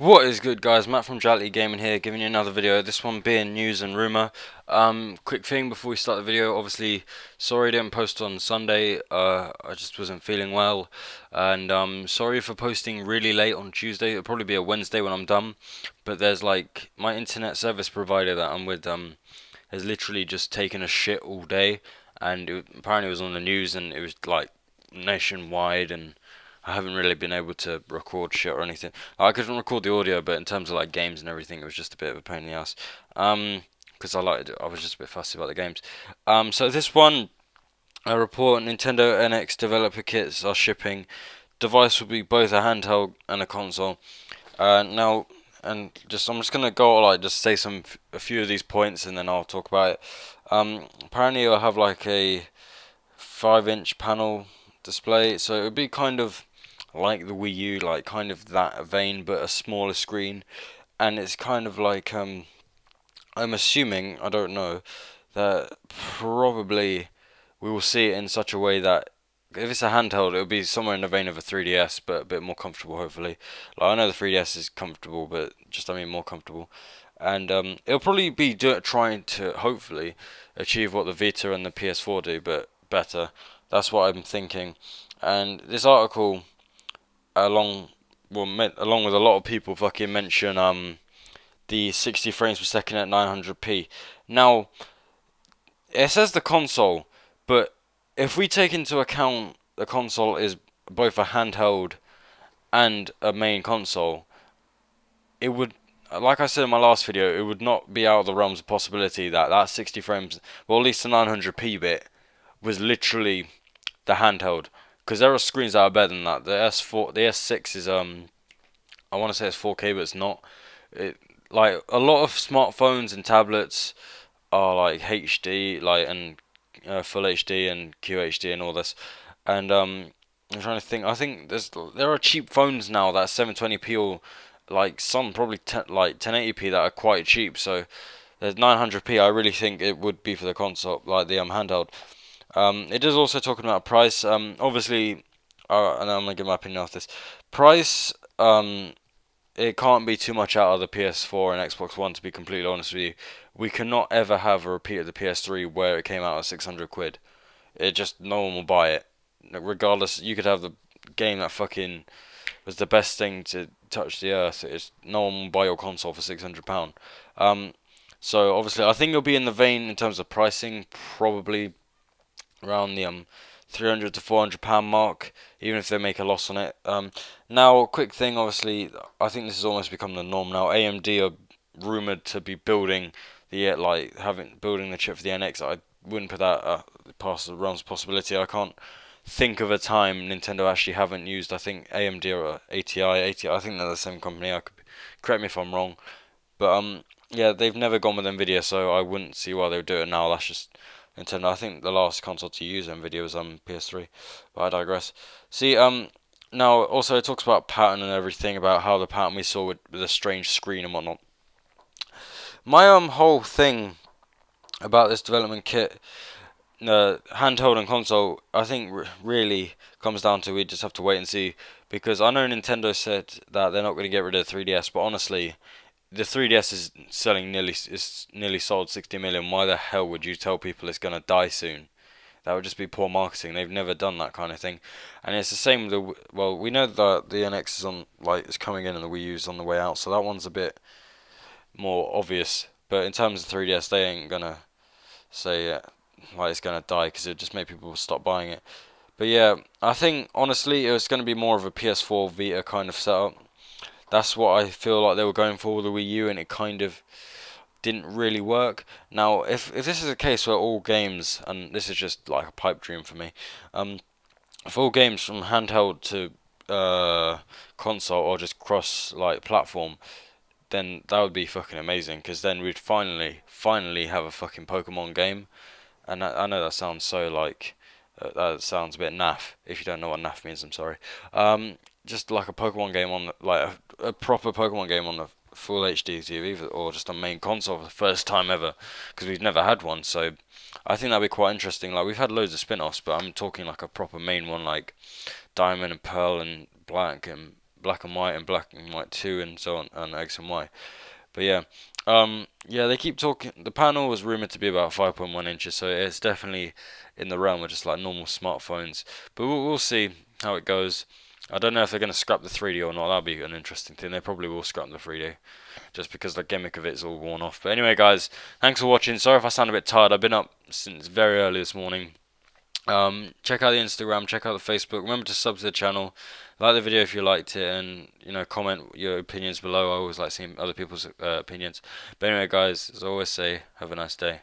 What is good, guys? Matt from Duality Gaming here, giving you another video. This one being news and rumor. Quick thing before we start the video. Obviously, sorry I didn't post on Sunday. I just wasn't feeling well, and sorry for posting really late on Tuesday. It'll probably be a Wednesday when I'm done. But there's like my internet service provider that I'm with has literally just taken a shit all day, and apparently it was on the news and it was like nationwide and. I haven't really been able to record shit or anything. I couldn't record the audio, but in terms of like games and everything, it was just a bit of a pain in the ass. Because I was just a bit fussy about the games. So this one, I report Nintendo NX developer kits are shipping. Device will be both a handheld and a console. Now, and just I'm just gonna go like just say a few of these points, and then I'll talk about it. Apparently, it'll have like a 5-inch panel display, so it would be kind of like the Wii U, like kind of that vein, but a smaller screen. And it's kind of like I'm assuming, I don't know, that probably we will see it in such a way that if it's a handheld, it'll be somewhere in the vein of a 3DS, but a bit more comfortable, hopefully. Like I know the 3DS is comfortable, but just I mean more comfortable. And it'll probably be trying to hopefully achieve what the Vita and the PS4 do, but better. That's what I'm thinking. And this article, along along with a lot of people, fucking mention the 60 frames per second at 900p. Now, it says the console, but if we take into account the console is both a handheld and a main console, it would, like I said in my last video, it would not be out of the realms of possibility that that 60 frames, well at least the 900p bit, was literally the handheld. Because there are screens that are better than that. The S4, the S6 is I want to say it's 4K, but it's not. It like a lot of smartphones and tablets are like HD, like and full HD and QHD and all this. And I'm trying to think. I think there are cheap phones now that are 720p or like some probably like 1080p that are quite cheap. So there's 900p. I really think it would be for the console, like the handheld. It is also talking about price. Obviously, and I'm gonna give my opinion off this. Price. It can't be too much out of the PS4 and Xbox One, to be completely honest with you. We cannot ever have a repeat of the PS3 where it came out at 600 quid. It just, no one will buy it. Regardless, you could have the game that fucking was the best thing to touch the earth. No one will buy your console for £600. Um, so obviously, I think it'll be in the vein in terms of pricing, probably around the 300 to £400 mark, even if they make a loss on it. Now, quick thing, obviously, I think this has almost become the norm now. AMD are rumored to be building building the chip for the NX. I wouldn't put that past the realms of possibility. I can't think of a time Nintendo actually haven't used. I think AMD or ATI. I think they're the same company. Correct me if I'm wrong, but yeah, they've never gone with Nvidia, so I wouldn't see why they would do it now. That's just Nintendo. I think the last console to use Nvidia was PS3, but I digress. See, now also it talks about pattern and everything, about how the pattern we saw with the strange screen and whatnot. My whole thing about this development kit, handheld and console, I think really comes down to we just have to wait and see, because I know Nintendo said that they're not going to get rid of the 3DS, but honestly, the 3DS is nearly sold 60 million. Why the hell would you tell people it's gonna die soon? That would just be poor marketing. They've never done that kind of thing. And it's the same with well, we know that the NX is on like is coming in and the Wii U's on the way out, so that one's a bit more obvious. But in terms of 3DS, they ain't gonna say like it's gonna die, because it just make people stop buying it. But yeah, I think honestly it was gonna be more of a PS4 Vita kind of setup. That's what I feel like they were going for with the Wii U, and it kind of didn't really work. Now, if this is a case where all games, and this is just like a pipe dream for me, if all games from handheld to console or just cross like platform, then that would be fucking amazing. Because then we'd finally have a fucking Pokemon game. And I know that sounds so like that sounds a bit naff. If you don't know what naff means, I'm sorry. Just like a Pokemon game on like a proper Pokemon game on the full HD TV, or just a main console for the first time ever, because we've never had one. So I think that'd be quite interesting. Like we've had loads of spin-offs, but I'm talking like a proper main one, like Diamond and Pearl and Black and black and white 2, and so on, and X and Y. But yeah, yeah, they keep talking. The panel was rumored to be about 5.1 inches, so it's definitely in the realm of just like normal smartphones. But we'll see how it goes. I don't know if they're going to scrap the 3D or not. That'll be an interesting thing. They probably will scrap the 3D just because the gimmick of it is all worn off. But anyway, guys, thanks for watching. Sorry if I sound a bit tired. I've been up since very early this morning. Check out the Instagram, check out the Facebook. Remember to sub to the channel, like the video if you liked it, and comment your opinions below. I always like seeing other people's opinions. But anyway, guys, as I always say, have a nice day.